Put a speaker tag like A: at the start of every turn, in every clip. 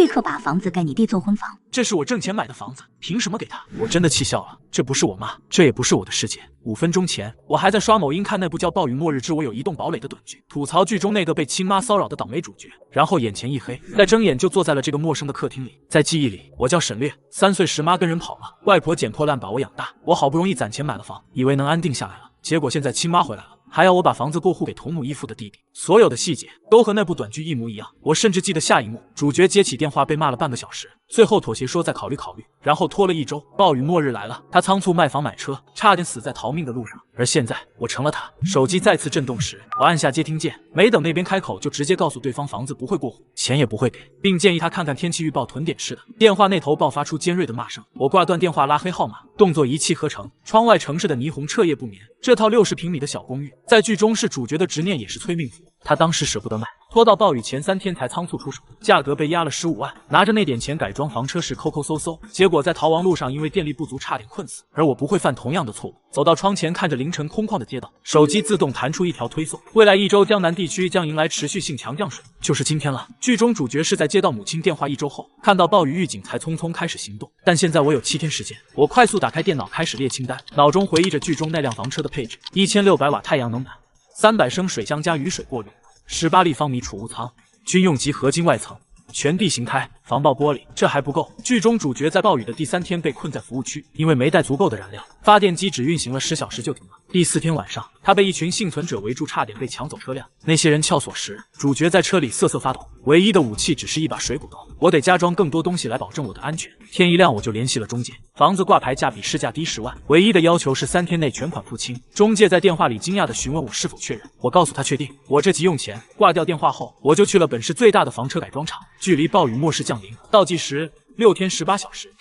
A: 立刻把房子给你弟做婚房。
B: 这是我挣钱买的房子，凭什么给他？我真的气笑了，这不是我妈，这也不是我的世界。5分钟前，我还在刷某音看那部叫《暴雨末日之我有一栋堡垒》的短剧，吐槽剧中那个被亲妈骚扰的倒霉主角，然后眼前一黑，再睁眼就坐在了这个陌生的客厅里。在记忆里，我叫沈烈，3岁时妈跟人跑了，外婆捡破烂把我养大，我好不容易攒钱买了房，以为能安定下来了，结果现在亲妈回来了，还要我把房子过户给同母异父的弟弟，所有的细节都和那部短剧一模一样。我甚至记得下一幕，主角接起电话被骂了半个小时，最后妥协说再考虑考虑，然后拖了1周。暴雨末日来了，他仓促卖房买车，差点死在逃命的路上。而现在我成了他。手机再次震动时，我按下接听键，没等那边开口，就直接告诉对方房子不会过户，钱也不会给，并建议他看看天气预报囤点吃的。电话那头爆发出尖锐的骂声，我挂断电话拉黑号码，动作一气呵成。窗外城市的霓虹彻夜不眠。这套60平米的小公寓，在剧中是主角的执念，也是催命符。他当时舍不得卖，拖到暴雨前3天才仓促出手，价格被压了15万，拿着那点钱改装房车时抠抠搜搜，结果在逃亡路上因为电力不足差点困死。而我不会犯同样的错误。走到窗前，看着凌晨空旷的街道，手机自动弹出一条推送：未来1周江南地区将迎来持续性强降水，就是今天了。剧中主角是在接到母亲电话1周后，看到暴雨预警才匆匆开始行动，但现在我有7天时间。我快速打开电脑开始列清单，脑中回忆着剧中那辆房车的配置：1600瓦太阳能板，300升水箱加雨水过滤，18立方米储物仓，军用级合金外层，全地形胎，防爆玻璃。这还不够，剧中主角在暴雨的第3天被困在服务区，因为没带足够的燃料，发电机只运行了10小时就停了。第4天晚上，他被一群幸存者围住，差点被抢走车辆。那些人撬锁时，主角在车里瑟瑟发抖，唯一的武器只是一把水果刀。我得加装更多东西来保证我的安全。天一亮我就联系了中介，房子挂牌价比市价低10万，唯一的要求是3天内全款付清。中介在电话里惊讶地询问我是否确认，我告诉他确定。我这急用钱，挂掉电话后，我就去了本市最大的房车改装厂，距离暴雨末世降临倒计时6天18小时。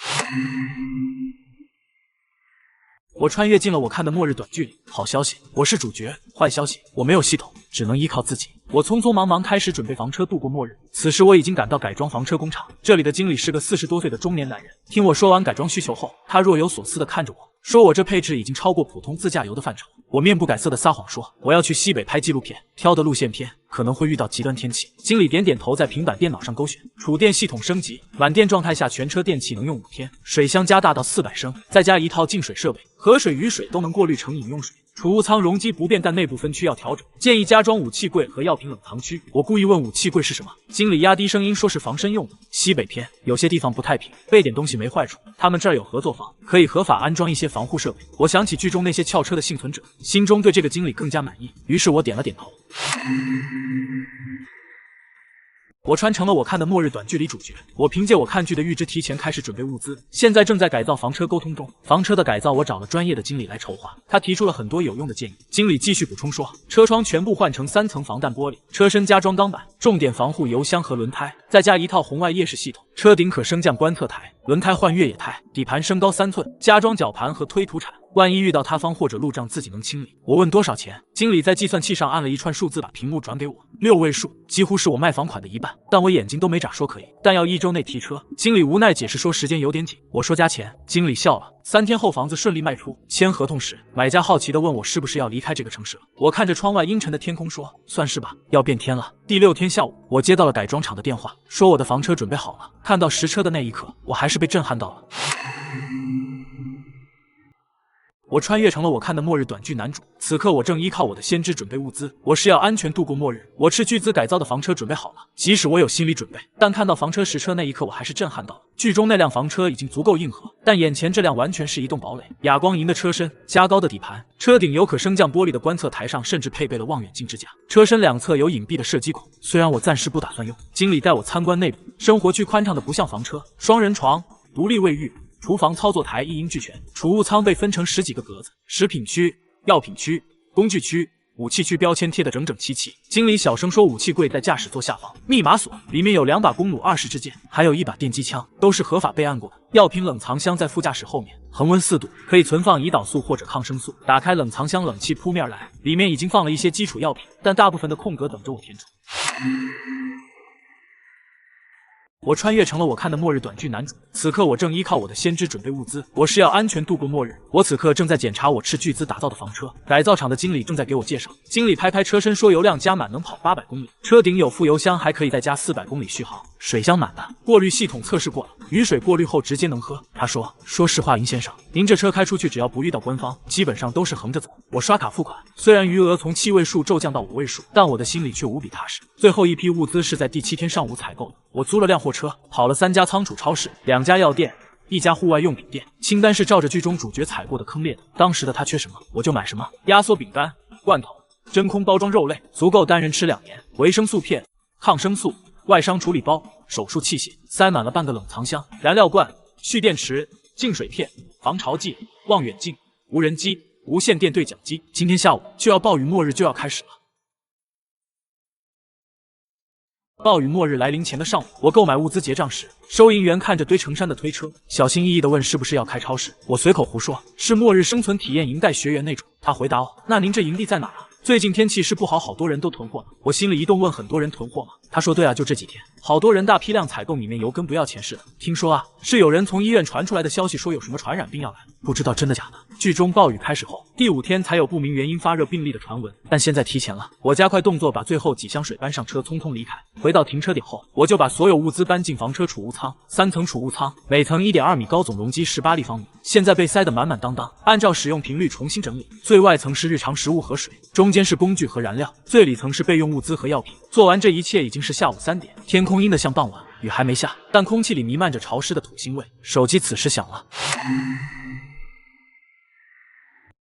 B: 我穿越进了我看的末日短剧里。好消息，我是主角；坏消息，我没有系统，只能依靠自己。我匆匆忙忙开始准备房车度过末日。此时我已经赶到改装房车工厂，这里的经理是个40多岁的中年男人。听我说完改装需求后，他若有所思地看着我，说我这配置已经超过普通自驾游的范畴。我面不改色地撒谎说我要去西北拍纪录片，挑的路线偏，可能会遇到极端天气。经理点点头，在平板电脑上勾选储电系统升级，满电状态下全车电器能用5天，水箱加大到400升，再加一套净水设备，河水雨水都能过滤成饮用水。储物仓容积不变，但内部分区要调整，建议加装武器柜和药品冷藏区。我故意问武器柜是什么，经理压低声音说是防身用的。西北偏，有些地方不太平，备点东西没坏处。他们这儿有合作房，可以合法安装一些防护设备。我想起剧中那些撬车的幸存者，心中对这个经理更加满意，于是我点了点头。我穿成了我看的末日短剧里主角。我凭借我看剧的预知，提前开始准备物资，现在正在改造房车沟通中。房车的改造我找了专业的经理来筹划，他提出了很多有用的建议。经理继续补充说，车窗全部换成3层防弹玻璃，车身加装钢板，重点防护油箱和轮胎，再加一套红外夜视系统，车顶可升降观测台，轮胎换越野胎，底盘升高3寸，加装绞盘和推土铲，万一遇到塌方或者路障自己能清理。我问多少钱，经理在计算器上按了一串数字，把屏幕转给我，6位数，几乎是我卖房款的一半，但我眼睛都没眨，说可以，但要1周内提车。经理无奈解释说时间有点紧，我说加钱，经理笑了。3天后房子顺利卖出，签合同时，买家好奇地问我是不是要离开这个城市了。我看着窗外阴沉的天空说，算是吧，要变天了。第6天下午，我接到了改装厂的电话，说我的房车准备好了。看到实车的那一刻，我还是被震撼到了。我穿越成了我看的末日短剧男主，此刻我正依靠我的先知准备物资，我是要安全度过末日。我斥巨资改造的房车准备好了，即使我有心理准备，但看到房车实车那一刻，我还是震撼到了。剧中那辆房车已经足够硬核，但眼前这辆完全是一栋堡垒。哑光银的车身，加高的底盘，车顶有可升降玻璃的观测台上甚至配备了望远镜支架，车身两侧有隐蔽的射击孔，虽然我暂时不打算用。经理带我参观内部，生活区宽敞的不像房车，双人床，独立卫浴，厨房操作台一应俱全，储物仓被分成10几个格子，食品区、药品区、工具区、武器区，标签贴得整整齐齐。经理小声说，武器柜在驾驶座下方，密码锁里面有2把弓弩20支箭，还有1把电击枪，都是合法备案过的。药品冷藏箱在副驾驶后面，恒温4度，可以存放胰岛素或者抗生素。打开冷藏箱，冷气扑面来，里面已经放了一些基础药品，但大部分的空格等着我填充。我穿越成了我看的末日短剧男主，此刻我正依靠我的先知准备物资，我是要安全度过末日。我此刻正在检查我斥巨资打造的房车，改造厂的经理正在给我介绍。经理拍拍车身说，油量加满能跑800公里，车顶有副油箱，还可以再加400公里续航。水箱满了，过滤系统测试过了，雨水过滤后直接能喝。他说：“说实话，殷先生，您这车开出去，只要不遇到官方，基本上都是横着走。我刷卡付款，虽然余额从7位数骤降到5位数，但我的心里却无比踏实。最后一批物资是在第7天上午采购的，我租了辆货车，跑了3家仓储超市、2家药店。”一家户外用品店，清单是照着剧中主角踩过的坑列的。当时的他缺什么，我就买什么：压缩饼干、罐头、真空包装肉类，足够单人吃2年；维生素片、抗生素、外伤处理包、手术器械，塞满了半个冷藏箱；燃料罐、蓄电池、净水片、防潮剂、望远镜、无人机、无线电对讲机。今天下午就要暴雨末日就要开始了。暴雨末日来临前的上午，我购买物资结账时，收银员看着堆成山的推车，小心翼翼地问是不是要开超市。我随口胡说，是末日生存体验营带学员那种。他回答我：“那您这营地在哪啊？最近天气是不好，好多人都囤货呢。”我心里一动，问很多人囤货吗？他说对啊，就这几天，好多人大批量采购米面油跟不要钱似的。听说啊，是有人从医院传出来的消息，说有什么传染病要来，不知道真的假的。剧中暴雨开始后，第5天才有不明原因发热病例的传闻，但现在提前了。我加快动作，把最后几箱水搬上车，匆匆离开。回到停车点后，我就把所有物资搬进房车储物仓，3层储物仓，每层1.2米高，总容积18立方米，现在被塞得满满当当。按照使用频率重新整理，最外层是日常食物和水，中间是工具和燃料，最里层是备用物资和药品。做完这一切已经是下午3点，天空阴得像傍晚，雨还没下，但空气里弥漫着潮湿的土腥味。手机此时响了。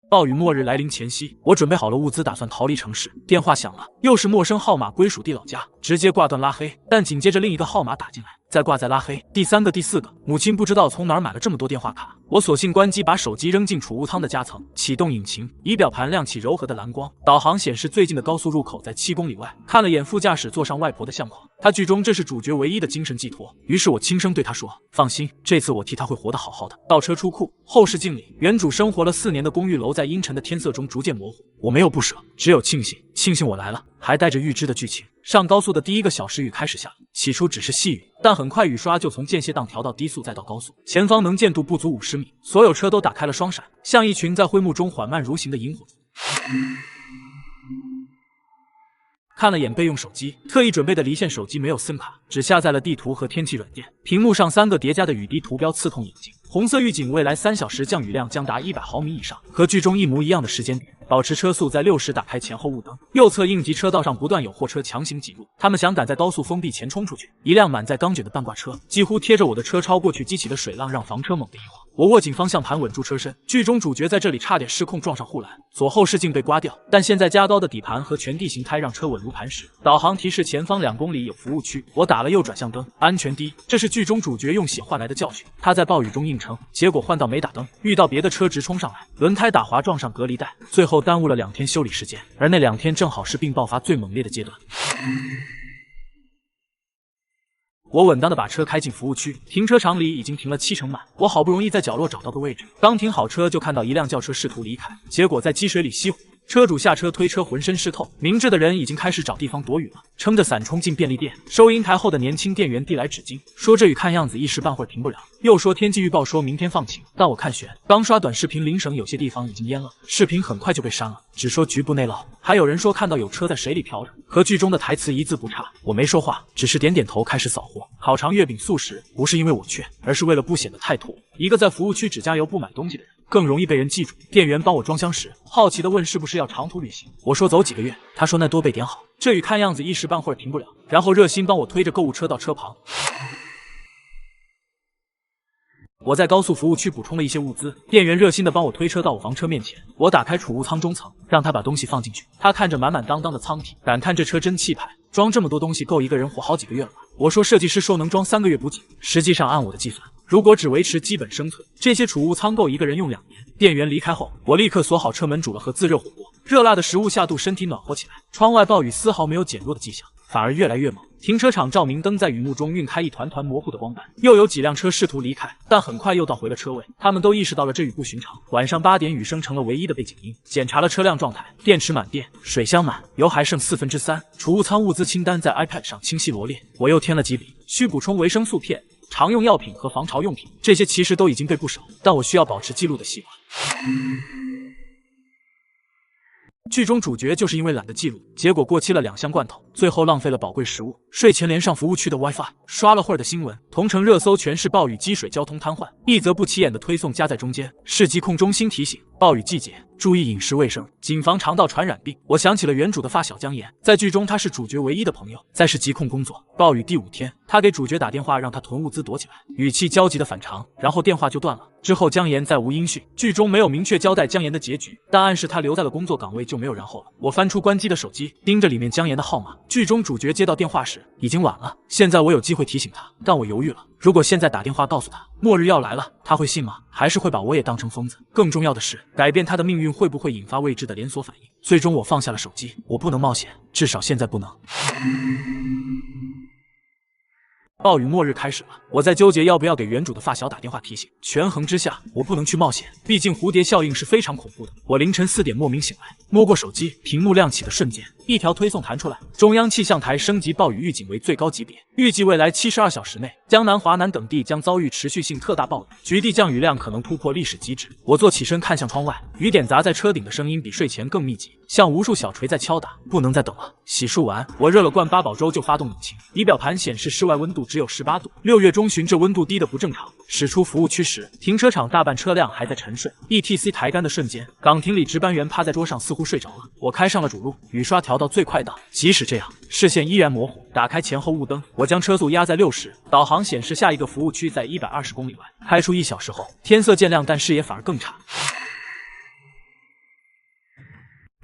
B: 暴雨末日来临前夕，我准备好了物资，打算逃离城市。电话响了，又是陌生号码，归属地老家，直接挂断拉黑。但紧接着另一个号码打进来，再挂再拉黑，第3个、第4个。母亲不知道从哪儿买了这么多电话卡，我索性关机，把手机扔进储物仓的夹层，启动引擎，仪表盘亮起柔和的蓝光，导航显示最近的高速入口在7公里外。看了眼副驾驶座上外婆的相框，他剧中这是主角唯一的精神寄托。于是我轻声对他说：“放心，这次我替他会活得好好的。”倒车出库，后视镜里，原主生活了4年的公寓楼在阴沉的天色中逐渐模糊。我没有不舍，只有庆幸我来了。还带着预知的剧情。上高速的第1个小时雨开始下了，起初只是细雨，但很快雨刷就从间歇档调到低速，再到高速。前方能见度不足50米，所有车都打开了双闪，像一群在灰幕中缓慢蠕行的萤火虫。看了眼备用手机，特意准备的离线手机没有 SIM 卡，只下载了地图和天气软件。屏幕上3个叠加的雨滴图标刺痛眼睛，红色预警未来3小时降雨量将达100毫米以上，和剧中一模一样的时间点。保持车速在60，打开前后雾灯。右侧应急车道上不断有货车强行挤入，他们想赶在高速封闭前冲出去。一辆满载钢卷的半挂车几乎贴着我的车超过去，激起的水浪让房车猛地一晃。我握紧方向盘稳住车身，剧中主角在这里差点失控撞上护栏，左后视镜被刮掉，但现在加高的底盘和全地形胎让车稳如磐石。导航提示前方2公里有服务区，我打了右转向灯，安全第一，这是剧中主角用血换来的教训。他在暴雨中硬撑，结果换道没打灯，遇到别的车直冲上来，轮胎打滑撞上隔离带，最后耽误了2天修理时间，而那2天正好是病爆发最猛烈的阶段。我稳当的把车开进服务区，停车场里已经停了7成满。我好不容易在角落找到个位置，刚停好车就看到一辆轿车试图离开，结果在积水里熄火。车主下车推车，浑身湿透，明智的人已经开始找地方躲雨了，撑着伞冲进便利店。收银台后的年轻店员递来纸巾，说这雨看样子一时半会儿停不了，又说天气预报说明天放晴，但我看悬。刚刷短视频，邻省有些地方已经淹了，视频很快就被删了，只说局部内涝。还有人说看到有车在水里漂着，和剧中的台词一字不差。我没说话，只是点点头，开始扫货。烤肠、月饼、速食，不是因为我缺，而是为了不显得太突兀。一个在服务区只加油不买东西的人，更容易被人记住。店员帮我装箱时，好奇地问是不是要长途旅行，我说走几个月，他说那多备点好，这雨看样子一时半会儿停不了，然后热心帮我推着购物车到车旁。我在高速服务区补充了一些物资，店员热心地帮我推车到我房车面前。我打开储物仓中层，让他把东西放进去。他看着满满当当的舱体，感叹这车真气派，装这么多东西够一个人活好几个月了吧。我说设计师说能装3个月补给，实际上按我的计算，如果只维持基本生存，这些储物仓够一个人用2年。店员离开后，我立刻锁好车门，煮了盒自热火锅。热辣的食物下肚，身体暖和起来。窗外暴雨丝毫没有减弱的迹象，反而越来越猛。停车场照明灯在雨幕中晕开一团团模糊的光斑，又有几辆车试图离开，但很快又倒回了车位。他们都意识到了这雨不寻常。晚上8点，雨声成了唯一的背景音。检查了车辆状态，电池满电，水箱满，油还剩3/4。储物仓物资清单在 iPad 上清晰罗列。我又添了几笔，需补充维生素片、常用药品和防潮用品，这些其实都已经背不熟，但我需要保持记录的习惯。剧中主角就是因为懒得记录，结果过期了2箱罐头，最后浪费了宝贵食物。睡前连上服务区的 WiFi， 刷了会儿的新闻，同城热搜全是暴雨积水、交通瘫痪，一则不起眼的推送夹在中间。市疾控中心提醒：暴雨季节，注意饮食卫生，谨防肠道传染病。我想起了原主的发小姜妍，在剧中他是主角唯一的朋友，在市疾控工作。暴雨第5天，他给主角打电话，让他囤物资躲起来，语气焦急的反常，然后电话就断了。之后姜妍再无音讯，剧中没有明确交代姜妍的结局，但暗示他留在了工作岗位就没有然后了。我翻出关机的手机，盯着里面姜妍的号码。剧中主角接到电话时已经晚了，现在我有机会提醒他，但我犹豫了。如果现在打电话告诉他末日要来了，他会信吗？还是会把我也当成疯子？更重要的是，改变他的命运会不会引发未知的连锁反应？最终我放下了手机，我不能冒险，至少现在不能。暴雨末日开始了，我在纠结要不要给原主的发小打电话提醒。权衡之下，我不能去冒险，毕竟蝴蝶效应是非常恐怖的。我凌晨4点莫名醒来，摸过手机，屏幕亮起的瞬间，一条推送弹出来，中央气象台升级暴雨预警为最高级别，预计未来72小时内，江南、华南等地将遭遇持续性特大暴雨，局地降雨量可能突破历史极值。我坐起身看向窗外，雨点砸在车顶的声音比睡前更密集，像无数小锤在敲打。不能再等了。洗漱完，我热了罐八宝粥就发动引擎，仪表盘显示室外温度只有18度，6月中旬这温度低的不正常。驶出服务区时，停车场大半车辆还在沉睡。ETC 抬杆的瞬间，岗亭里值班员趴在桌上似乎睡着了。我开上了主路，雨刷调到最快档，即使这样，视线依然模糊。打开前后雾灯，我将车速压在60，导航显示下一个服务区在120公里外。开出1小时后，天色渐亮，但视野反而更差。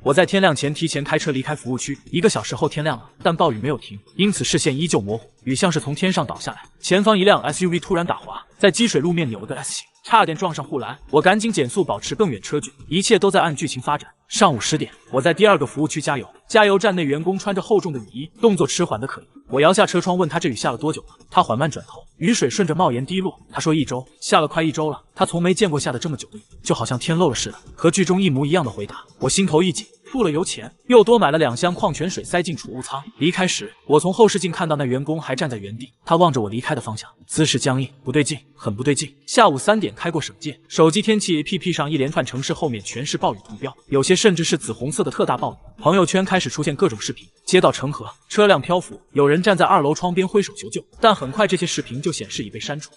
B: 我在天亮前提前开车离开服务区，1个小时后天亮了，但暴雨没有停，因此视线依旧模糊，雨像是从天上倒下来。前方一辆 SUV 突然打滑，在积水路面扭了个 S 型，差点撞上护栏，我赶紧减速保持更远车距，一切都在按剧情发展。上午10点，我在第2个服务区加油，加油站内员工穿着厚重的雨衣，动作迟缓的可疑。我摇下车窗问他这雨下了多久了，他缓慢转头，雨水顺着帽檐滴落。他说1周，下了快1周了。他从没见过下的这么久的雨，就好像天漏了似的，和剧中一模一样的回答。我心头一紧，付了油钱，又多买了2箱矿泉水塞进储物舱。离开时，我从后视镜看到那员工还站在原地，他望着我离开的方向，姿势僵硬，不对劲，很不对劲。下午3点开过省界，手机天气 APP 上一连串城市后面全是暴雨图标，有些甚至是紫红色的特大暴雨。朋友圈开始出现各种视频，街道成河，车辆漂浮，有人站在2楼窗边挥手求救，但很快这些视频就显示已被删除。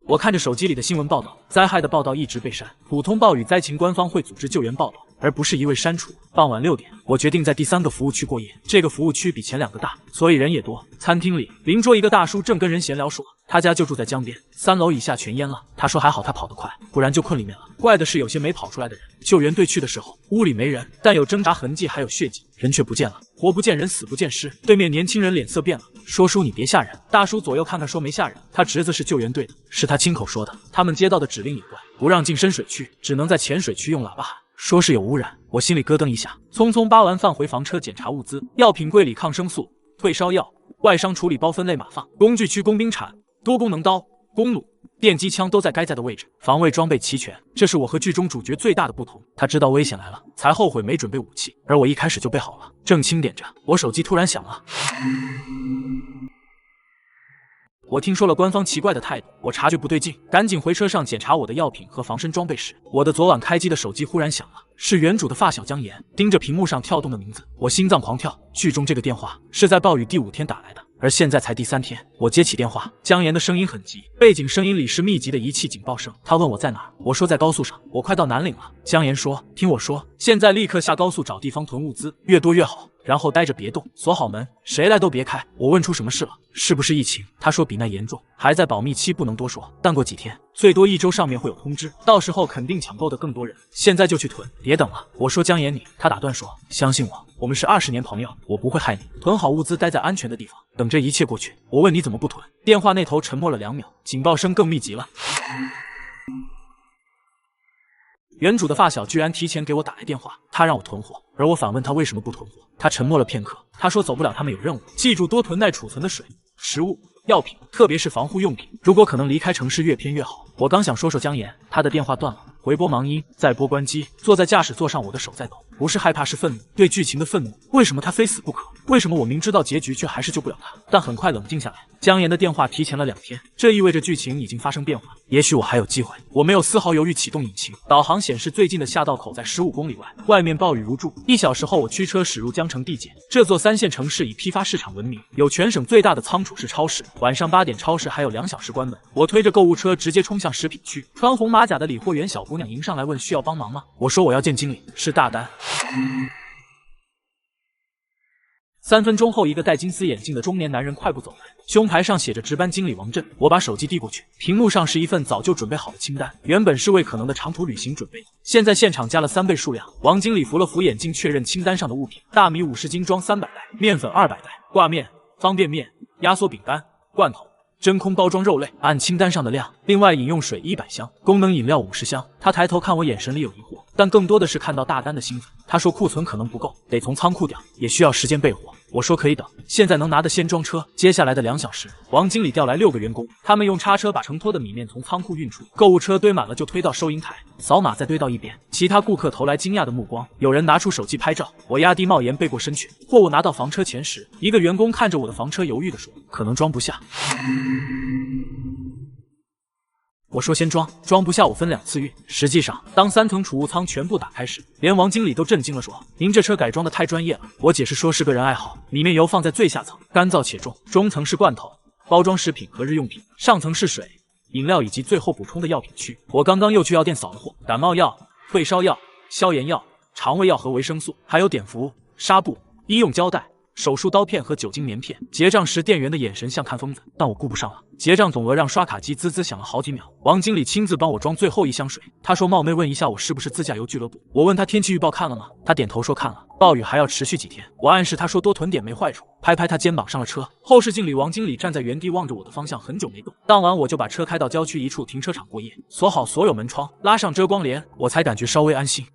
B: 我看着手机里的新闻报道，灾害的报道一直被删，普通暴雨灾情官方会组织救援报道，而不是一味删除。傍晚6点，我决定在第3个服务区过夜。这个服务区比前2个大，所以人也多。餐厅里，邻桌一个大叔正跟人闲聊说，他家就住在江边，3楼以下全淹了。他说还好他跑得快，不然就困里面了。怪的是有些没跑出来的人，救援队去的时候，屋里没人，但有挣扎痕迹，还有血迹，人却不见了。活不见人，死不见尸。对面年轻人脸色变了，说叔你别吓人。大叔左右看看说没吓人，他侄子是救援队的，是他亲口说的。他们接到的指令也怪，不让进深水区，只能在浅水区用喇叭喊，说是有污染。我心里咯噔一下，匆匆扒完饭回房车检查物资，药品柜里抗生素、退烧药、外伤处理包分类码放，工具区工兵铲、多功能刀、公弩、电击枪都在该在的位置，防卫装备齐全。这是我和剧中主角最大的不同，他知道危险来了，才后悔没准备武器，而我一开始就备好了。正清点着，我手机突然响了。我听说了官方奇怪的态度，我察觉不对劲，赶紧回车上检查我的药品和防身装备时，我的昨晚开机的手机忽然响了，是原主的发小姜妍。盯着屏幕上跳动的名字，我心脏狂跳。剧中这个电话是在暴雨第5天打来的，而现在才第3天。我接起电话，姜妍的声音很急，背景声音里是密集的仪器警报声。她问我在哪儿，我说在高速上，我快到南岭了。姜妍说，听我说，现在立刻下高速找地方囤物资，越多越好，然后待着别动，锁好门，谁来都别开。我问出什么事了，是不是疫情？他说比那严重，还在保密期，不能多说，但过几天，最多1周上面会有通知，到时候肯定抢购的更多人，现在就去囤，别等了。我说姜妍你，他打断说，相信我，我们是20年朋友，我不会害你，囤好物资，待在安全的地方，等这一切过去。我问你怎么不囤？电话那头沉默了2秒，警报声更密集了。原主的发小居然提前给我打来电话，他让我囤货，而我反问他为什么不囤货。他沉默了片刻，他说走不了，他们有任务，记住多囤耐储存的水、食物、药品，特别是防护用品，如果可能离开城市越偏越好。我刚想说姜妍，他的电话断了，回拨忙音，再拨关机，坐在驾驶座上我的手在抖。不是害怕，是愤怒，对剧情的愤怒。为什么他非死不可？为什么我明知道结局却还是救不了他？但很快冷静下来，姜妍的电话提前了2天，这意味着剧情已经发生变化。也许我还有机会。我没有丝毫犹豫，启动引擎，导航显示最近的下道口在15公里外，外面暴雨如注。1小时后，我驱车驶入江城地界。这座3线城市以批发市场闻名，有全省最大的仓储式超市。晚上8点，超市还有2小时关门。我推着购物车直接冲向食品区，穿红马甲的理货员小姑娘迎上来问需要帮忙吗？我说我要见经理，是大单。3分钟后，一个戴金丝眼镜的中年男人快步走来，胸牌上写着值班经理王震。我把手机递过去，屏幕上是一份早就准备好的清单，原本是为可能的长途旅行准备的，现在现场加了3倍数量。王经理扶了扶眼镜，确认清单上的物品：大米50斤装300袋，面粉200袋，挂面、方便面、压缩饼干、罐头、真空包装肉类，按清单上的量。另外饮用水100箱，功能饮料50箱。他抬头看我，眼神里有疑惑，但更多的是看到大单的兴奋。他说库存可能不够，得从仓库调，也需要时间备货。我说可以等，现在能拿的先装车。接下来的2小时，王经理调来6个员工，他们用叉车把承托的米面从仓库运出，购物车堆满了就推到收银台，扫码再堆到一边。其他顾客投来惊讶的目光，有人拿出手机拍照。我压低帽檐背过身去。货物拿到房车前时，一个员工看着我的房车犹豫地说：“可能装不下。”我说先装，装不下我分2次运。实际上，当3层储物舱全部打开时，连王经理都震惊了，说：“您这车改装的太专业了。”我解释说是个人爱好，里面油放在最下层，干燥且重，中层是罐头、包装食品和日用品，上层是水、饮料以及最后补充的药品区。我刚刚又去药店扫了货，感冒药、退烧药、消炎药、肠胃药和维生素，还有碘伏、纱布、医用胶带、手术刀片和酒精棉片。结账时，店员的眼神像看疯子，但我顾不上了。结账总额让刷卡机滋滋响了好几秒。王经理亲自帮我装最后1箱水。他说冒昧问一下我是不是自驾游俱乐部。我问他天气预报看了吗？他点头说看了，暴雨还要持续几天。我暗示他说多囤点没坏处，拍拍他肩膀上了车。后视镜里，王经理站在原地望着我的方向，很久没动。当晚我就把车开到郊区一处停车场过夜，锁好所有门窗，拉上遮光帘，我才感觉稍微安心。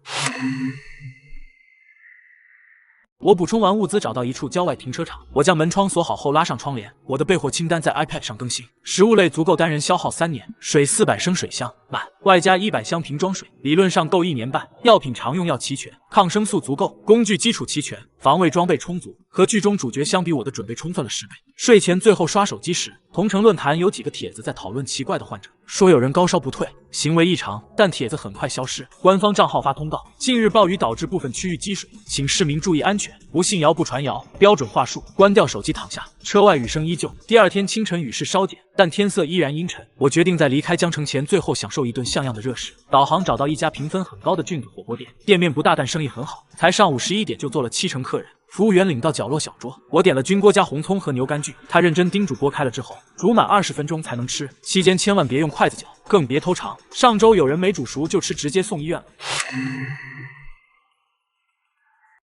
B: 我补充完物资，找到一处郊外停车场。我将门窗锁好后拉上窗帘。我的备货清单在 iPad 上更新，食物类足够单人消耗3年，水400升水箱满，外加100箱瓶装水，理论上够1年半。药品常用药齐全，抗生素足够，工具基础齐全，防卫装备充足。和剧中主角相比，我的准备充分了10倍。睡前最后刷手机时，同城论坛有几个帖子在讨论奇怪的患者，说有人高烧不退，行为异常，但帖子很快消失。官方账号发通告，近日暴雨导致部分区域积水，请市民注意安全，不信谣不传谣。标准话术，关掉手机躺下。车外雨声依旧，第2天清晨雨势稍减，但天色依然阴沉。我决定在离开江城前最后享受一顿像样的热食。导航找到一家评分很高的菌子火锅店，店面不大但生意很好，才上午11点就坐了7成客人。服务员领到角落小桌，我点了菌锅加红葱和牛肝菌。他认真叮嘱锅开了之后煮满20分钟才能吃，期间千万别用筷子搅，更别偷尝。上周有人没煮熟就吃，直接送医院了。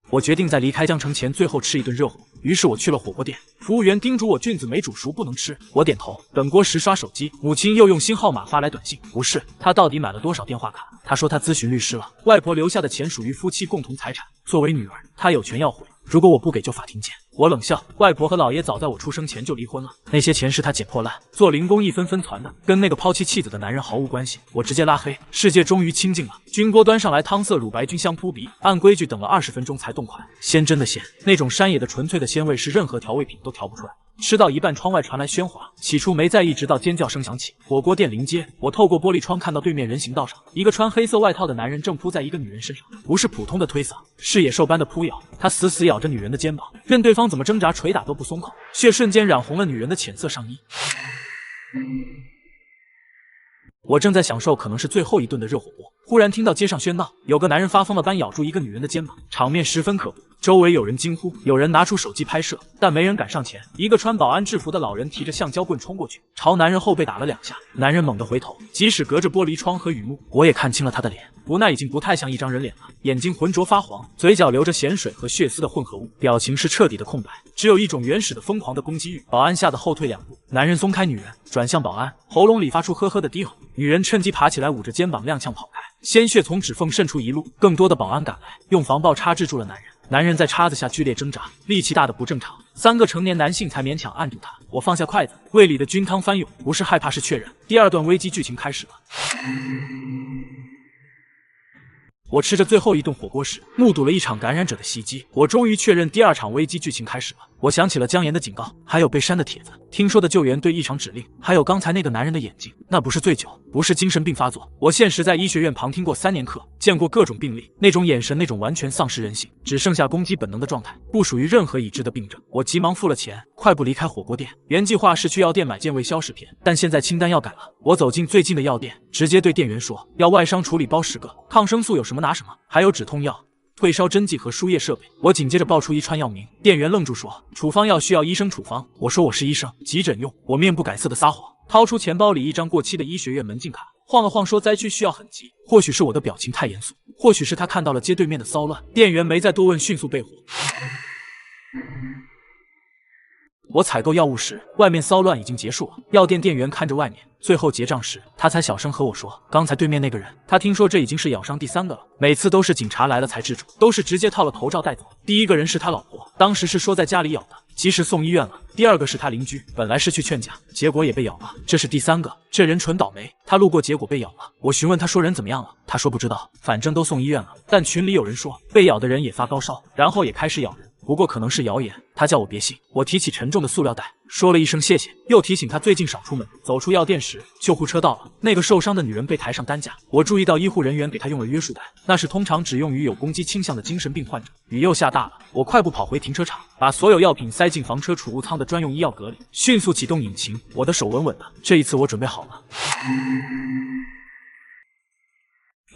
B: 我决定在离开江城前最后吃一顿热火，于是我去了火锅店。服务员叮嘱我菌子没煮熟不能吃，我点头。等锅时刷手机，母亲又用新号码发来短信，不是，她到底买了多少电话卡？她说她咨询律师了，外婆留下的钱属于夫妻共同财产，作为女儿，她有权要回，如果我不给就法庭见。我冷笑，外婆和姥爷早在我出生前就离婚了，那些钱是她捡破烂做零工一分分攒的，跟那个抛弃妻子的男人毫无关系。我直接拉黑，世界终于清静了。菌锅端上来，汤色乳白菌香扑鼻，按规矩等了20分钟才动筷，鲜真的鲜，那种山野的纯粹的鲜味是任何调味品都调不出来。吃到一半，窗外传来喧哗，起初没在意，直到尖叫声响起。火锅店临街，我透过玻璃窗看到对面人行道上，一个穿黑色外套的男人正扑在一个女人身上，不是普通的推搡，是野兽般的扑咬。他死死咬着女人的肩膀，任对方怎么挣扎捶打都不松口，血瞬间染红了女人的浅色上衣。我正在享受可能是最后一顿的热火锅，忽然听到街上喧闹，有个男人发疯了般咬住一个女人的肩膀，场面十分可怖。周围有人惊呼，有人拿出手机拍摄，但没人敢上前。一个穿保安制服的老人提着橡胶棍冲过去，朝男人后背打了2下。男人猛地回头，即使隔着玻璃窗和雨幕，我也看清了他的脸。不耐已经不太像一张人脸了，眼睛浑浊发黄，嘴角流着咸水和血丝的混合物，表情是彻底的空白，只有一种原始的疯狂的攻击欲。保安吓得后退2步，男人松开女人，转向保安，喉咙里发出呵呵的低吼。女人趁机爬起来，捂着肩膀踉跄跑开，鲜血从指缝渗出一路。更多的保安赶来，用防爆叉制住了男人。男人在叉子下剧烈挣扎，力气大的不正常，3个成年男性才勉强按住他。我放下筷子，胃里的菌汤翻涌，不是害怕是确认。第2段危机剧情开始了。我吃着最后一顿火锅时，目睹了一场感染者的袭击。我终于确认第2场危机剧情开始了。我想起了姜岩的警告，还有被删的帖子，听说的救援队异常指令，还有刚才那个男人的眼睛，那不是醉酒，不是精神病发作。我现实在医学院旁听过3年课，见过各种病例，那种眼神，那种完全丧失人性，只剩下攻击本能的状态，不属于任何已知的病症。我急忙付了钱，快步离开火锅店。原计划是去药店买健胃消食片，但现在清单要改了。我走进最近的药店，直接对店员说要外伤处理包10个，抗生素有什么拿什么，还有止痛药、退烧针剂和输液设备。我紧接着报出一串药名，店员愣住说处方药需要医生处方。我说我是医生，急诊用。我面不改色的撒谎，掏出钱包里一张过期的医学院门禁卡，晃了晃说灾区需要很急。或许是我的表情太严肃，或许是他看到了街对面的骚乱，店员没再多问，迅速备货。我采购药物时，外面骚乱已经结束了。药店店员看着外面，最后结账时，他才小声和我说，刚才对面那个人，他听说这已经是咬伤第3个了，每次都是警察来了才制住，都是直接套了头罩带走。第1个人是他老婆，当时是说在家里咬的，及时送医院了。第2个是他邻居，本来是去劝架，结果也被咬了。这是第3个，这人纯倒霉，他路过结果被咬了。我询问他说人怎么样了，他说不知道，反正都送医院了。但群里有人说被咬的人也发高烧，然后也开始咬人。不过可能是谣言，他叫我别信。我提起沉重的塑料袋，说了一声谢谢，又提醒他最近少出门。走出药店时，救护车到了，那个受伤的女人被抬上担架。我注意到医护人员给她用了约束带，那是通常只用于有攻击倾向的精神病患者。雨又下大了，我快步跑回停车场，把所有药品塞进房车储物舱的专用医药格里，迅速启动引擎。我的手稳稳的，这一次我准备好了。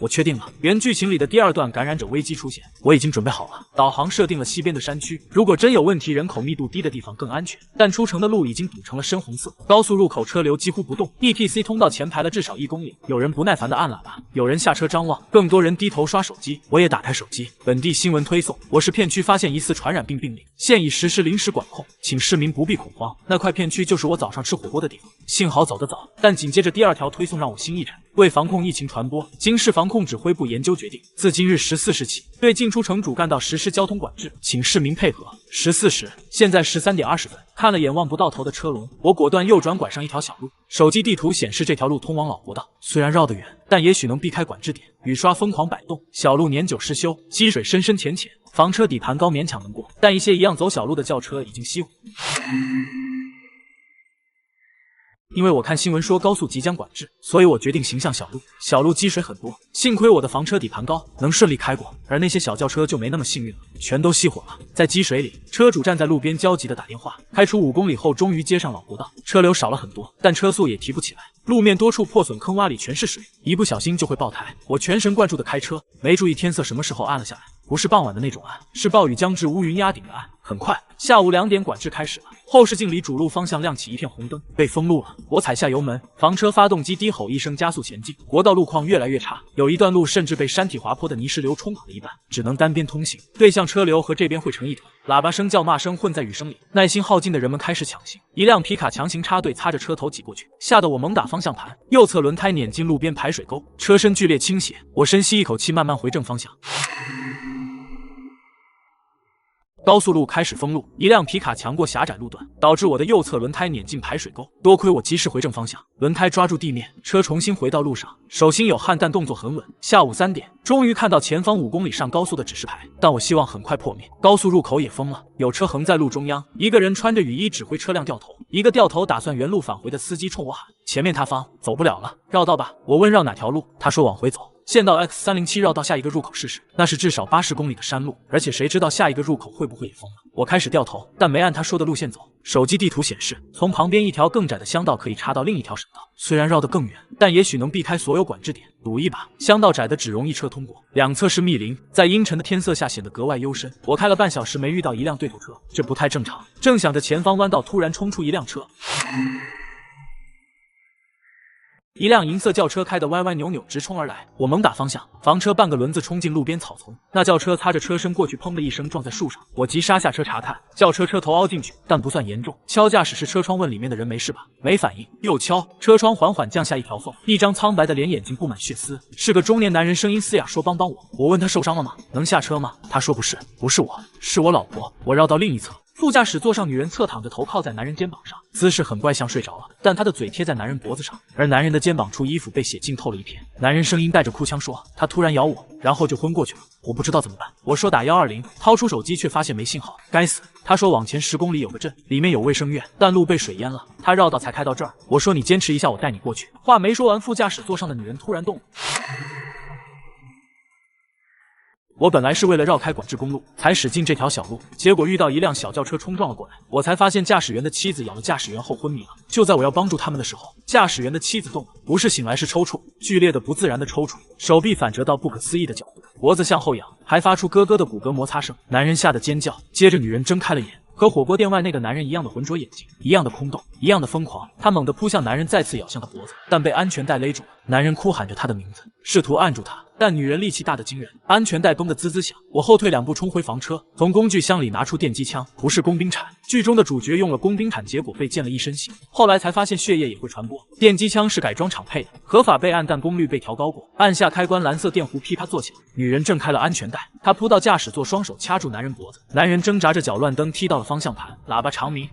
B: 我确定了，原剧情里的第2段感染者危机出现，我已经准备好了。导航设定了西边的山区，如果真有问题，人口密度低的地方更安全。但出城的路已经堵成了深红色，高速入口车流几乎不动 ，ETC 通道前排了至少1公里。有人不耐烦地按喇叭，有人下车张望，更多人低头刷手机。我也打开手机，本地新闻推送：我市片区发现疑似传染病病例，现已实施临时管控，请市民不必恐慌。那块片区就是我早上吃火锅的地方，幸好走得早。但紧接着第2条推送让我心一沉，为防控疫情传播，京市防控指挥部研究决定，自今日14时起，对进出城主干道实施交通管制，请市民配合。14时，现在13点20分，看了眼望不到头的车龙，我果断右转拐上一条小路。手机地图显示这条路通往老国道，虽然绕得远，但也许能避开管制点。雨刷疯狂摆动，小路年久失修，积水深深浅浅，房车底盘高勉强能过，但一些一样走小路的轿车已经熄火。因为我看新闻说高速即将管制，所以我决定行向小路。小路积水很多，幸亏我的房车底盘高，能顺利开过，而那些小轿车就没那么幸运了，全都熄火了。在积水里，车主站在路边焦急地打电话。开出5公里后，终于接上老国道，车流少了很多，但车速也提不起来。路面多处破损，坑洼里全是水，一不小心就会爆胎。我全神贯注地开车，没注意天色什么时候暗了下来。不是傍晚的那种暗，是暴雨将至、乌云压顶的暗。很快，下午2点管制开始了。后视镜里主路方向亮起一片红灯，被封路了。我踩下油门，房车发动机低吼一声加速前进。国道路况越来越差，有一段路甚至被山体滑坡的泥石流冲垮了一半，只能单边通行，对向车流和这边汇成一团。喇叭声、叫骂声混在雨声里，耐心耗尽的人们开始抢行。一辆皮卡强行插队，擦着车头挤过去，吓得我猛打方向盘，右侧轮胎碾进路边排水沟，车身剧烈倾斜。我深吸一口气，慢慢回正方向。高速路开始封路，一辆皮卡强过狭窄路段，导致我的右侧轮胎碾进排水沟。多亏我及时回正方向，轮胎抓住地面，车重新回到路上。手心有汗，但动作很稳。下午3点，终于看到前方5公里上高速的指示牌，但我希望很快破灭。高速入口也封了，有车横在路中央，一个人穿着雨衣指挥车辆掉头，一个掉头打算原路返回的司机冲我喊：“前面塌方，走不了了，绕道吧。”我问绕哪条路，他说往回走。县道 X307 绕到下一个入口试试，那是至少80公里的山路，而且谁知道下一个入口会不会也封了。我开始掉头，但没按他说的路线走。手机地图显示，从旁边一条更窄的乡道可以插到另一条省道，虽然绕得更远，但也许能避开所有管制点。赌一把，乡道窄的只容一车通过，两侧是密林，在阴沉的天色下显得格外幽深。我开了半小时没遇到一辆对头车，这不太正常。正想着，前方弯道突然冲出一辆车。一辆银色轿车开得歪歪扭扭，直冲而来。我猛打方向，房车半个轮子冲进路边草丛。那轿车擦着车身过去，砰的一声撞在树上。我急刹下车查看，轿车车头凹进去，但不算严重。敲驾驶室车窗问里面的人没事吧？没反应。又敲，车窗缓缓降下一条缝，一张苍白的脸，眼睛布满血丝，是个中年男人，声音嘶哑说：“帮帮我。”我问他受伤了吗？能下车吗？他说不是，不是我，是我老婆。我绕到另一侧。副驾驶座上，女人侧躺着，头靠在男人肩膀上，姿势很怪，像睡着了，但她的嘴贴在男人脖子上，而男人的肩膀处衣服被血浸透了一片。男人声音带着哭腔说：“他突然咬我，然后就昏过去了，我不知道怎么办。”我说打120，掏出手机却发现没信号，该死！他说往前10公里有个镇，里面有卫生院，但路被水淹了，他绕道才开到这儿。我说你坚持一下，我带你过去。话没说完，副驾驶座上的女人突然动了。我本来是为了绕开管制公路才驶进这条小路，结果遇到一辆小轿车冲撞了过来，我才发现驾驶员的妻子咬了驾驶员后昏迷了。就在我要帮助他们的时候，驾驶员的妻子动了，不是醒来是抽搐，剧烈的不自然的抽搐，手臂反折到不可思议的角度，脖子向后仰，还发出咯咯的骨骼摩擦声。男人吓得尖叫，接着女人睁开了眼。和火锅店外那个男人一样的浑浊眼睛，一样的空洞，一样的疯狂。他猛地扑向男人，再次咬向他脖子，但被安全带勒住。男人哭喊着他的名字，试图按住他，但女人力气大得惊人，安全带绷得滋滋响。我后退2步，冲回房车，从工具箱里拿出电击枪，不是工兵铲。剧中的主角用了工兵铲，结果被溅了一身血。后来才发现血液也会传播。电击枪是改装厂配的，合法备案，但功率被调高过。按下开关，蓝色电弧噼啪作响。女人挣开了安全带，她扑到驾驶座，双手掐住男人脖子。男人挣扎着，搅乱灯踢到了方向盘，喇叭长鸣。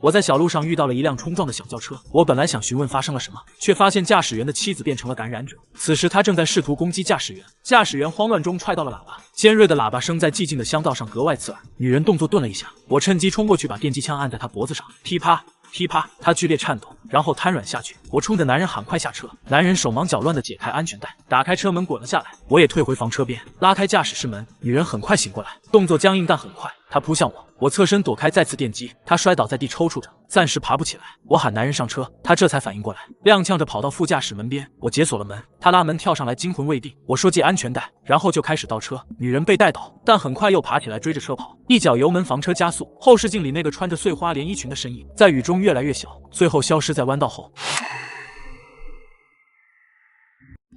B: 我在小路上遇到了一辆冲撞的小轿车，我本来想询问发生了什么，却发现驾驶员的妻子变成了感染者。此时他正在试图攻击驾驶员，驾驶员慌乱中踹到了喇叭，尖锐的喇叭声在寂静的乡道上格外刺耳。女人动作顿了一下，我趁机冲过去，把电击枪按在她脖子上，噼啪噼啪，他剧烈颤抖，然后瘫软下去。我冲着男人喊快下车，男人手忙脚乱地解开安全带，打开车门滚了下来。我也退回房车边，拉开驾驶室门。女人很快醒过来，动作僵硬但很快，她扑向我，我侧身躲开再次电击，她摔倒在地抽搐着，暂时爬不起来。我喊男人上车，他这才反应过来，踉跄着跑到副驾驶门边。我解锁了门，他拉门跳上来，惊魂未定。我说系安全带，然后就开始倒车。女人被带倒，但很快又爬起来追着车跑，一脚油门，房车加速。后视镜里那个穿着碎花连衣裙的身影在雨中越来越小，最后消失在弯道后。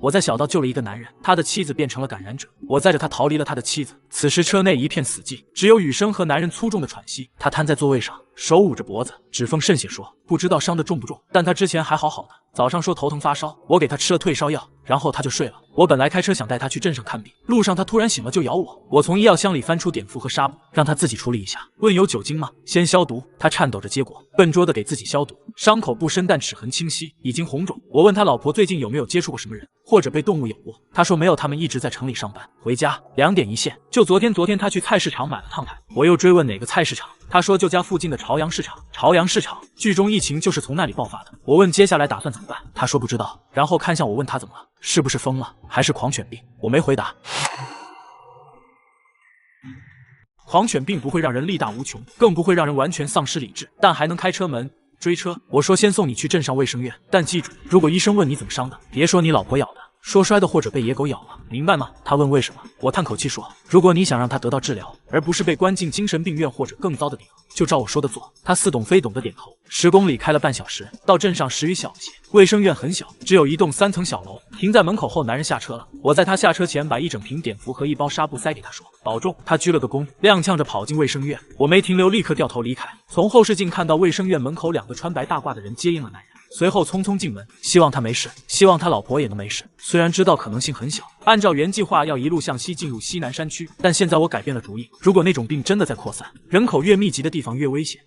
B: 我在小道救了一个男人，他的妻子变成了感染者，我载着他逃离了他的妻子。此时车内一片死寂，只有雨声和男人粗重的喘息。他瘫在座位上，手捂着脖子，指缝渗血，说不知道伤得重不重，但他之前还好好的，早上说头疼发烧，我给他吃了退烧药，然后他就睡了。我本来开车想带他去镇上看病，路上他突然醒了就咬我，我从医药箱里翻出碘伏和纱布，让他自己处理一下。问有酒精吗？先消毒。他颤抖着接过，笨拙的给自己消毒，伤口不深但齿痕清晰，已经红肿。我问他老婆最近有没有接触过什么人，或者被动物咬过，他说没有，他们一直在城里上班，回家2点一线。就昨天他去菜市场买了烫奶。我又追问哪个菜市场，他说就家附近的朝阳市场。朝阳市场，剧中疫情就是从那里爆发的。我问接下来打算怎么办，他说不知道，然后看向我问他怎么了，是不是疯了，还是狂犬病？我没回答。狂犬病不会让人力大无穷，更不会让人完全丧失理智，但还能开车门追车。我说先送你去镇上卫生院，但记住，如果医生问你怎么伤的，别说你老婆咬的，说摔的或者被野狗咬了，明白吗？他问为什么，我叹口气说，如果你想让他得到治疗，而不是被关进精神病院或者更糟的地方，就照我说的做。他似懂非懂的点头。10公里开了半小时，到镇上时雨小些，卫生院很小，只有一栋3层小楼。停在门口后，男人下车了。我在他下车前把一整瓶碘伏和一包纱布塞给他，说保重。他鞠了个躬，踉跄着跑进卫生院。我没停留，立刻掉头离开。从后视镜看到卫生院门口2个穿白大褂的人接应了男人，随后匆匆进门，希望他没事，希望他老婆也能没事。虽然知道可能性很小，按照原计划要一路向西进入西南山区，但现在我改变了主意，如果那种病真的在扩散，人口越密集的地方越危险。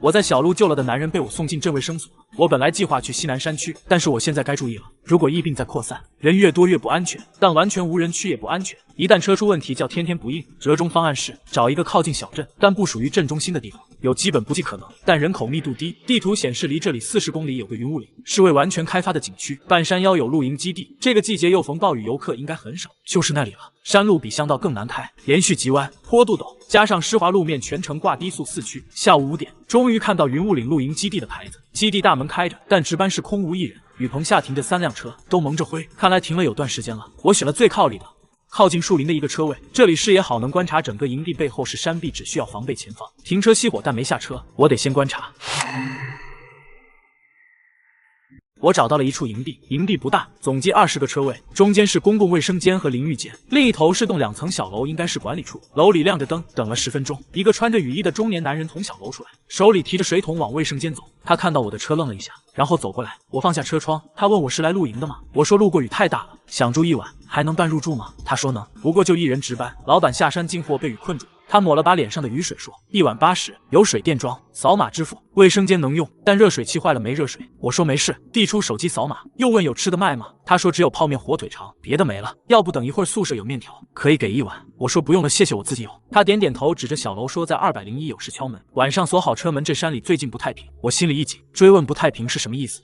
B: 我在小路救了的男人被我送进镇卫生所。我本来计划去西南山区，但是我现在该注意了，如果疫病在扩散，人越多越不安全，但完全无人区也不安全。一旦车出问题，叫天天不应。折中方案是找一个靠近小镇，但不属于镇中心的地方，有基本补给可能，但人口密度低。地图显示离这里40公里有个云雾岭，是未完全开发的景区，半山腰有露营基地。这个季节又逢暴雨，游客应该很少，就是那里了。山路比乡道更难开，连续急弯，坡度陡，加上湿滑路面，全程挂低速4驱。下午5点，终于看到云雾岭露营基地的牌子，基地大门开着，但值班室空无一人。雨棚下停着3辆车，都蒙着灰，看来停了有段时间了。我选了最靠里的，靠近树林的一个车位，这里视野好，能观察整个营地，背后是山壁，只需要防备前方。停车熄火，但没下车，我得先观察。我找到了一处营地，营地不大，总计20个车位，中间是公共卫生间和淋浴间，另一头是栋2层小楼，应该是管理处。楼里亮着灯，等了10分钟，一个穿着雨衣的中年男人从小楼出来，手里提着水桶往卫生间走。他看到我的车愣了一下，然后走过来。我放下车窗，他问我是来露营的吗？我说路过雨太大了，想住一晚，还能办入住吗？他说能，不过就1人值班。老板下山进货被雨困住。他抹了把脸上的雨水，说1晚80，有水电装，扫码支付。卫生间能用，但热水器坏了没热水。我说没事，递出手机扫码，又问有吃的卖吗？他说只有泡面、火腿肠，别的没了。要不等一会儿宿舍有面条，可以给1碗。我说不用了，谢谢，我自己有。他点点头，指着小楼说在201有事敲门，晚上锁好车门。这山里最近不太平。我心里一紧，追问不太平是什么意思。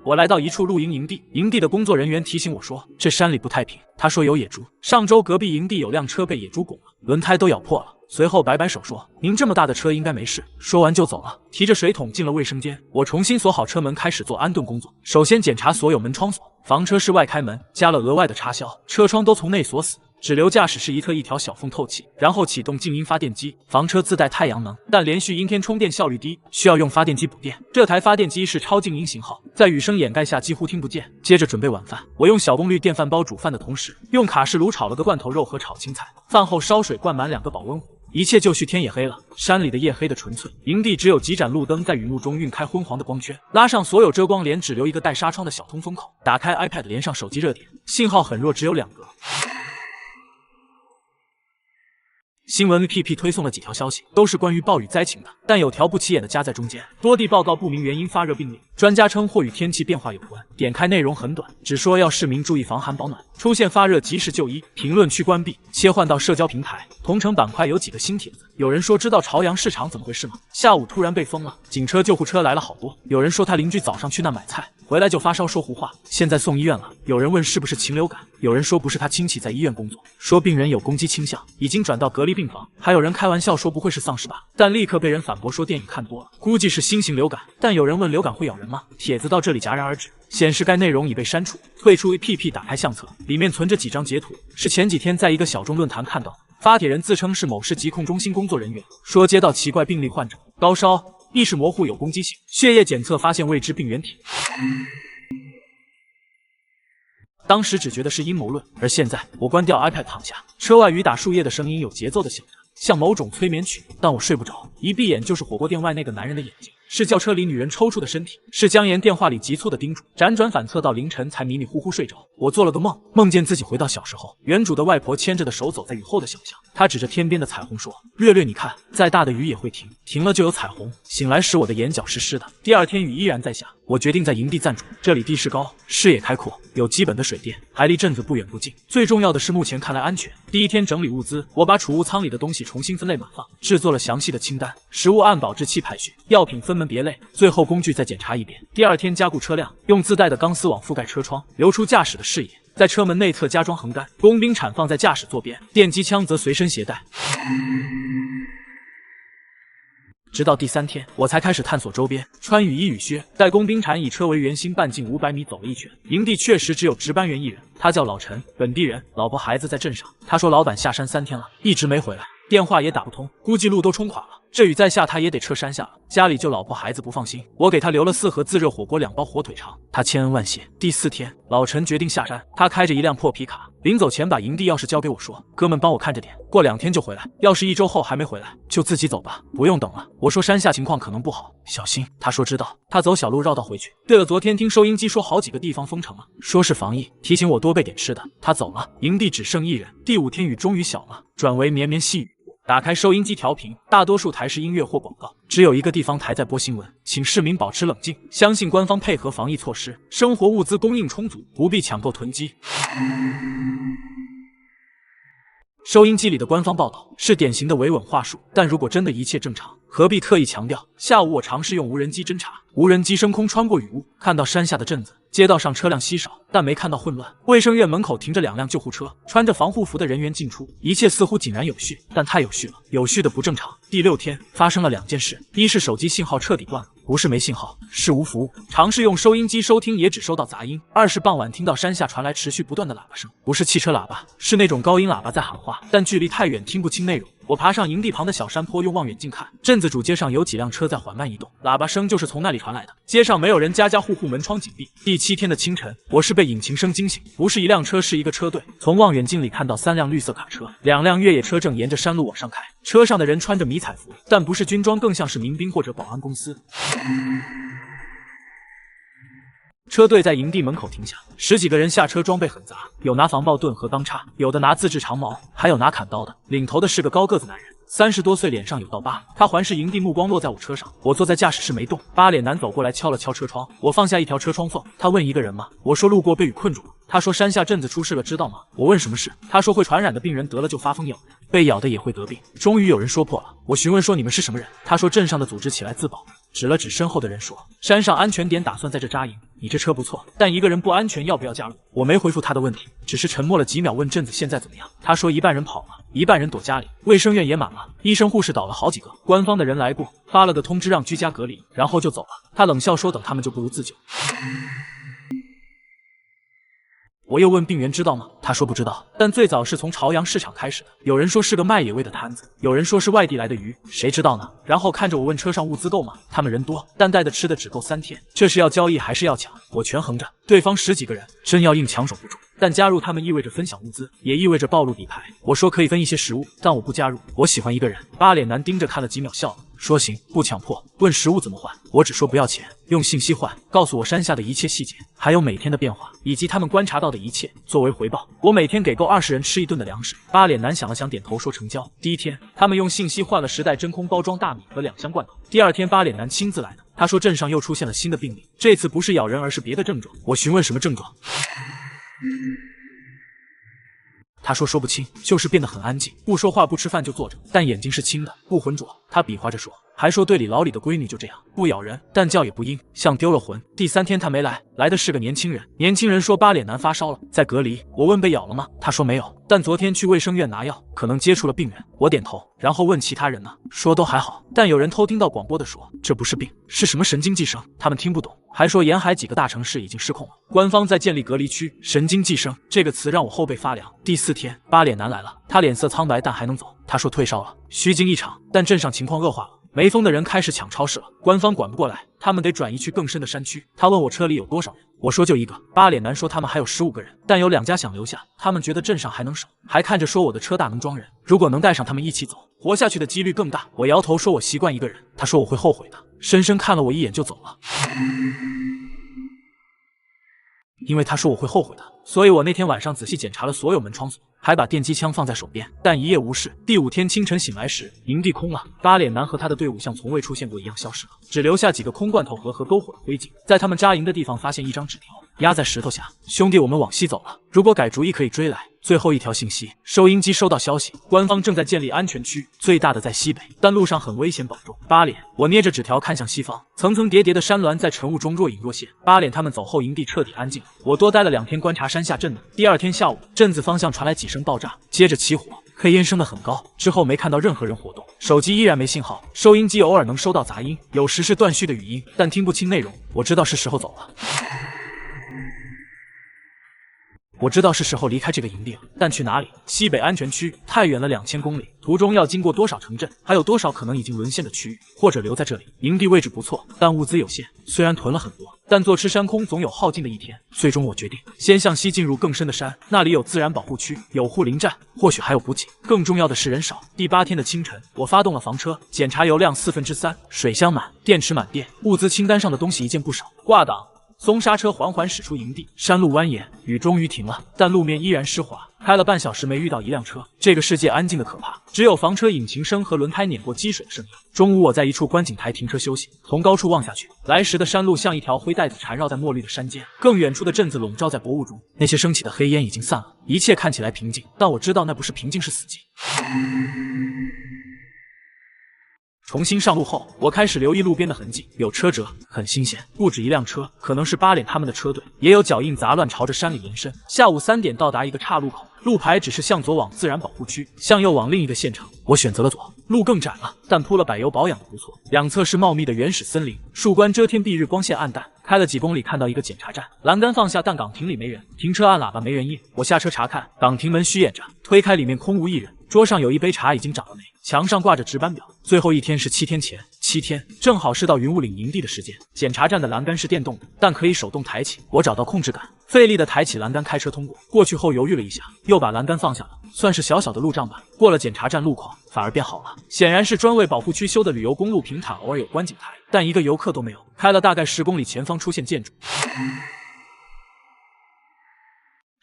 B: 我来到一处露营营地，营地的工作人员提醒我说，这山里不太平。他说有野猪，上周隔壁营地有辆车被野猪拱了，轮胎都咬破了。随后摆摆手说，您这么大的车应该没事。说完就走了，提着水桶进了卫生间。我重新锁好车门，开始做安顿工作。首先检查所有门窗锁，房车是外开门，加了额外的插销，车窗都从内锁死，只留驾驶室一侧一条小缝透气，然后启动静音发电机。房车自带太阳能，但连续阴天充电效率低，需要用发电机补电。这台发电机是超静音型号，在雨声掩盖下几乎听不见。接着准备晚饭，我用小功率电饭煲煮饭的同时，用卡式炉炒了个罐头肉和炒青菜。饭后烧水灌满2个保温壶。一切就绪，天也黑了，山里的夜黑的纯粹。营地只有几盏路灯在雨幕中晕开昏黄的光圈，拉上所有遮光帘，只留一个带纱窗的小通风口。打开 iPad 连上手机热点，信号很弱，只有2格。新闻 APP 推送了几条消息，都是关于暴雨灾情的，但有条不起眼的夹在中间。多地报告不明原因发热病例，专家称或与天气变化有关。点开内容很短，只说要市民注意防寒保暖，出现发热及时就医。评论区关闭，切换到社交平台。同城板块有几个新帖子，有人说知道朝阳市场怎么回事吗？下午突然被封了，警车救护车来了好多。有人说他邻居早上去那买菜，回来就发烧说胡话，现在送医院了。有人问是不是禽流感，有人说不是，他亲戚在医院工作，说病人有攻击倾向，已经转到隔离病房。还有人开玩笑说不会是丧尸吧，但立刻被人反驳说电影看多了，估计是新型流感。但有人问流感会咬人吗？帖子到这里戛然而止，显示该内容已被删除。退出 APP， 打开相册，里面存着几张截图，是前几天在一个小众论坛看到的。发帖人自称是某市疾控中心工作人员，说接到奇怪病例患者，高烧、意识模糊，有攻击性，血液检测发现未知病原体。当时只觉得是阴谋论，而现在我关掉 iPad 躺下，车外雨打树叶的声音有节奏的响着，像某种催眠曲，但我睡不着，一闭眼就是火锅店外那个男人的眼睛，是轿车里女人抽搐的身体，是姜岩电话里急促的叮嘱，辗转反侧到凌晨才迷迷糊糊睡着。我做了个梦，梦见自己回到小时候，原主的外婆牵着的手走在雨后的小巷，她指着天边的彩虹说，略略你看，再大的雨也会停，停了就有彩虹。醒来时我的眼角湿湿的，第二天雨依然在下，我决定在营地暂住，这里地势高，视野开阔，有基本的水电，还离镇子不远不近，最重要的是目前看来安全。第一天整理物资，我把储物舱里的东西重新分类码放，制作了详细的清单，食物按保质期排序，药品分门别类，最后工具再检查一遍。第二天加固车辆，用自带的钢丝网覆盖车窗，留出驾驶的视野，在车门内侧加装横杆，工兵铲放在驾驶座边，电击枪则随身携带。直到第3天，我才开始探索周边，穿雨衣雨靴，带工兵铲以车为圆心，半径500米走了一圈。营地确实只有值班员1人，他叫老陈，本地人，老婆孩子在镇上。他说老板下山3天了，一直没回来，电话也打不通，估计路都冲垮了。这雨再下，他也得撤山下了。家里就老婆孩子不放心，我给他留了4盒自热火锅、2包火腿肠，他千恩万谢。第4天，老陈决定下山，他开着一辆破皮卡，临走前把营地钥匙交给我说，哥们帮我看着点，过2天就回来，要是1周后还没回来，就自己走吧，不用等了。我说山下情况可能不好，小心。他说知道。他走小路绕道回去。对了，昨天听收音机说好几个地方封城了，说是防疫，提醒我多备点吃的。他走了，营地只剩1人。第5天雨终于小了，转为绵绵细雨。打开收音机调频，大多数台是音乐或广告，只有一个地方台在播新闻，请市民保持冷静，相信官方配合防疫措施，生活物资供应充足，不必抢购囤积。收音机里的官方报道是典型的维稳话术，但如果真的一切正常，何必特意强调？下午我尝试用无人机侦查，无人机升空穿过雨雾，看到山下的镇子，街道上车辆稀少，但没看到混乱。卫生院门口停着2辆救护车，穿着防护服的人员进出，一切似乎井然有序，但太有序了，有序的不正常。第6天发生了2件事，一是手机信号彻底断了，不是没信号，是无服务，尝试用收音机收听也只收到杂音。2是傍晚听到山下传来持续不断的喇叭声，不是汽车喇叭，是那种高音喇叭在喊话，但距离太远听不清内容。我爬上营地旁的小山坡，用望远镜看，镇子主街上有几辆车在缓慢移动，喇叭声就是从那里传来的。街上没有人，家家户户门窗紧闭。第7天的清晨，我是被引擎声惊醒，不是一辆车，是一个车队。从望远镜里看到3辆绿色卡车，2辆越野车正沿着山路往上开，车上的人穿着迷彩服，但不是军装，更像是民兵或者保安公司。车队在营地门口停下，10几个人下车，装备很杂，有拿防爆盾和钢叉，有的拿自制长矛，还有拿砍刀的。领头的是个高个子男人，30多岁，脸上有道疤。他环视营地，目光落在我车上。我坐在驾驶室没动。八脸男走过来敲了敲车窗，我放下一条车窗缝。他问一个人吗？我说路过，被雨困住了。他说山下镇子出事了，知道吗？我问什么事？他说会传染的病人得了就发疯咬人，被咬的也会得病。终于有人说破了。我询问说你们是什么人？他说镇上的组织起来自保。指了指身后的人说，山上安全点，打算在这扎营。你这车不错，但一个人不安全，要不要加入？我没回复他的问题，只是沉默了几秒，问镇子现在怎么样。他说一半人跑了，一半人躲家里，卫生院也满了，医生护士倒了好几个，官方的人来过，发了个通知让居家隔离，然后就走了。他冷笑说等他们就不如自救。我又问病源知道吗？他说不知道，但最早是从朝阳市场开始的。有人说是个卖野味的摊子，有人说是外地来的鱼，谁知道呢？然后看着我问车上物资够吗？他们人多，但带的吃的只够3天。这是要交易还是要抢？我权衡着，对方10几个人，真要硬抢守不住。但加入他们意味着分享物资，也意味着暴露底牌。我说可以分一些食物，但我不加入，我喜欢一个人。八脸男盯着看了几秒，笑了，说行，不强迫。问食物怎么换？我只说不要钱，用信息换，告诉我山下的一切细节，还有每天的变化，以及他们观察到的一切。作为回报，我每天给够20人吃1顿的粮食。八脸男想了想，点头说成交。第1天，他们用信息换了10袋真空包装大米和2箱罐头。第2天，八脸男亲自来的，他说镇上又出现了新的病例，这次不是咬人，而是别的症状。我询问什么症状？他说不清，就是变得很安静，不说话，不吃饭就坐着，但眼睛是青的，不浑浊。他比划着说，还说队里老李的闺女就这样，不咬人，但叫也不应，像丢了魂。第3天他没来，来的是个年轻人。年轻人说八脸男发烧了，在隔离。我问被咬了吗？他说没有，但昨天去卫生院拿药，可能接触了病人。我点头，然后问其他人呢，说都还好，但有人偷听到广播的说，这不是病，是什么神经寄生，他们听不懂，还说沿海几个大城市已经失控了，官方在建立隔离区。神经寄生这个词让我后背发凉。第4天，八脸男来了，他脸色苍白，但还能走。他说退烧了，虚惊一场，但镇上情况恶化了。没风的人开始抢超市了，官方管不过来，他们得转移去更深的山区。他问我车里有多少人，我说就1个。八脸男说他们还有15个人，但有2家想留下，他们觉得镇上还能守，还看着说我的车大能装人，如果能带上他们一起走，活下去的几率更大。我摇头说我习惯一个人。他说我会后悔的，深深看了我一眼就走了。因为他说我会后悔的，所以我那天晚上仔细检查了所有门窗锁，还把电击枪放在手边，但一夜无事。第5天清晨醒来时，营地空了，八脸男和他的队伍像从未出现过一样消失了，只留下几个空罐头盒和篝火的灰烬。在他们扎营的地方发现一张纸条，压在石头下，兄弟，我们往西走了，如果改主意可以追来。最后一条信息，收音机收到消息，官方正在建立安全区，最大的在西北，但路上很危险，保重。八脸，我捏着纸条看向西方，层层叠叠的山峦在晨雾中若隐若现。八脸他们走后，营地彻底安静了。我多待了2天观察山下镇子。第2天下午，镇子方向传来几声爆炸，接着起火，黑烟升得很高，之后没看到任何人活动，手机依然没信号，收音机偶尔能收到杂音，有时是断续的语音，但听不清内容。我知道是时候走了。我知道是时候离开这个营地了，但去哪里？西北安全区太远了，2000公里，途中要经过多少城镇，还有多少可能已经沦陷的区域，或者留在这里。营地位置不错，但物资有限，虽然囤了很多，但坐吃山空总有耗尽的一天。最终我决定先向西进入更深的山，那里有自然保护区，有护林站，或许还有补给。更重要的是人少。第8天的清晨，我发动了房车，检查油量3/4，水箱满，电池满电，物资清单上的东西一件不少。挂档。松沙车缓缓驶出营地，山路蜿蜒，雨终于停了，但路面依然湿滑。开了半小时没遇到一辆车，这个世界安静的可怕，只有房车引擎声和轮胎碾过积水的声音。中午我在一处观景台停车休息，从高处望下去，来时的山路像一条灰带子缠绕在墨绿的山间，更远处的镇子笼罩在薄雾中，那些升起的黑烟已经散了，一切看起来平静，但我知道那不是平静，是死寂。重新上路后，我开始留意路边的痕迹，有车辙，很新鲜，不止1辆车，可能是八脸他们的车队，也有脚印杂乱朝着山里延伸。下午3点到达一个岔路口，路牌只是向左往自然保护区，向右往另一个县城。我选择了左，路更窄了，但铺了柏油，保养的不错。两侧是茂密的原始森林，树冠遮天蔽日，光线暗淡。开了几公里，看到一个检查站，栏杆放下，但岗亭里没人，停车按喇叭没人应。我下车查看，岗亭门虚掩着，推开里面空无一人，桌上有一杯茶，已经长了霉。墙上挂着值班表，最后一天是7天前，7天正好是到云雾岭营地的时间。检查站的栏杆是电动的，但可以手动抬起。我找到控制杆，费力的抬起栏杆，开车通过。过去后犹豫了一下，又把栏杆放下了，算是小小的路障吧。过了检查站路况，反而变好了，显然是专为保护区修的旅游公路平坦，偶尔有观景台，但一个游客都没有。开了大概10公里，前方出现建筑。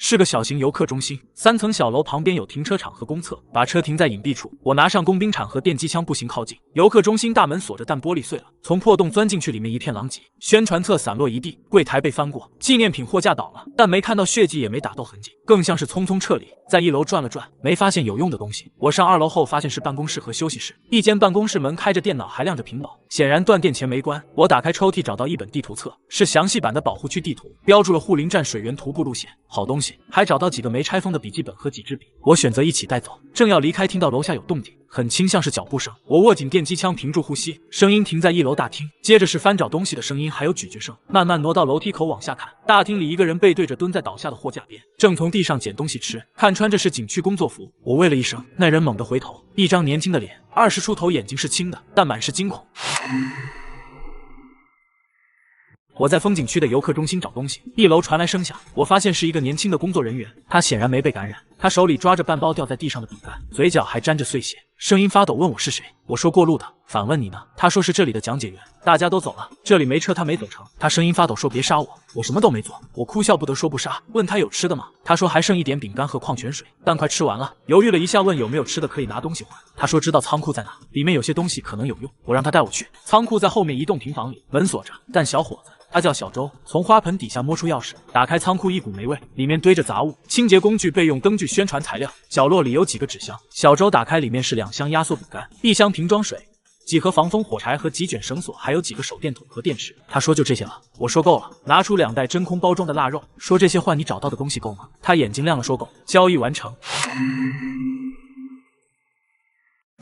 B: 是个小型游客中心，3层小楼旁边有停车场和公厕，把车停在隐蔽处。我拿上工兵铲和电击枪步行靠近。游客中心大门锁着，但玻璃碎了，从破洞钻进去，里面一片狼藉，宣传册散落一地，柜台被翻过，纪念品货架倒了，但没看到血迹，也没打斗痕迹，更像是匆匆撤离。在1楼转了转，没发现有用的东西。我上2楼后，发现是办公室和休息室。一间办公室门开着，电脑还亮着屏保，显然断电前没关。我打开抽屉，找到一本地图册，是详细版的保护区地图，标注了护林站水源徒步路线。好东西，还找到几个没拆封的笔记本和几支笔，我选择一起带走。正要离开，听到楼下有动静，很轻，像是脚步声。我握紧电击枪，屏住呼吸，声音停在1楼大厅，接着是翻找东西的声音，还有咀嚼声。慢慢挪到楼梯口往下看，大厅里一个人背对着蹲在倒下的货架边，正从地上捡东西吃，看穿这是景区工作服。我喂了一声，那人猛地回头，一张年轻的脸，20出头，眼睛是青的，但满是惊恐。我在风景区的游客中心找东西，1楼传来声响，我发现是一个年轻的工作人员，他显然没被感染，他手里抓着半包掉在地上的饼干，嘴角还沾着碎屑，声音发抖，问我是谁。我说过路的。反问你呢？他说是这里的讲解员。大家都走了，这里没车，他没走成。他声音发抖说别杀我，我什么都没做。我哭笑不得说不杀。问他有吃的吗？他说还剩一点饼干和矿泉水，但快吃完了。犹豫了一下，问有没有吃的可以拿东西换。他说知道仓库在哪，里面有些东西可能有用。我让他带我去。仓库在后面一栋平房里，门锁着，但小伙子他叫小周，从花盆底下摸出钥匙，打开仓库，一股霉味，里面堆着杂物，清洁工具备用灯具宣传材料，角落里有几个纸箱。小周打开，里面是2箱压缩饼干，1箱瓶装水，几盒防风火柴和几卷绳索，还有几个手电筒和电池。他说就这些了。我说够了，拿出2袋真空包装的腊肉，说这些换你找到的东西够吗？他眼睛亮了，说够。交易完成。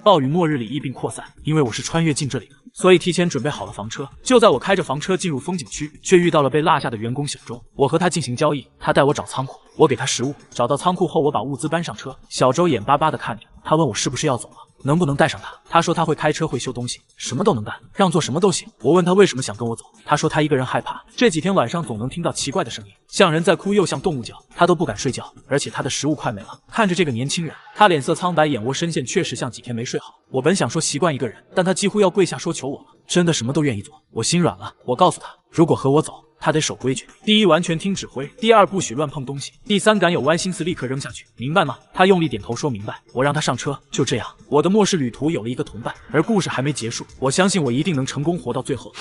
B: 暴雨末日里疫病扩散，因为我是穿越进这里的，所以提前准备好了房车。就在我开着房车进入风景区，却遇到了被落下的员工小周。我和他进行交易，他带我找仓库，我给他食物。找到仓库后，我把物资搬上车。小周眼巴巴地看着，他问我是不是要走了，能不能带上他。他说他会开车，会修东西，什么都能干，让做什么都行。我问他为什么想跟我走，他说他一个人害怕，这几天晚上总能听到奇怪的声音，像人在哭又像动物叫，他都不敢睡觉，而且他的食物快没了。看着这个年轻人，他脸色苍白，眼窝深陷，确实像几天没睡好。我本想说习惯一个人，但他几乎要跪下说求我了，真的什么都愿意做。我心软了，我告诉他，如果和我走，他得守规矩。第一，完全听指挥；第二，不许乱碰东西；第三，敢有歪心思立刻扔下去，明白吗？他用力点头说明白。我让他上车。就这样，我的末世旅途有了一个同伴，而故事还没结束。我相信我一定能成功活到最后。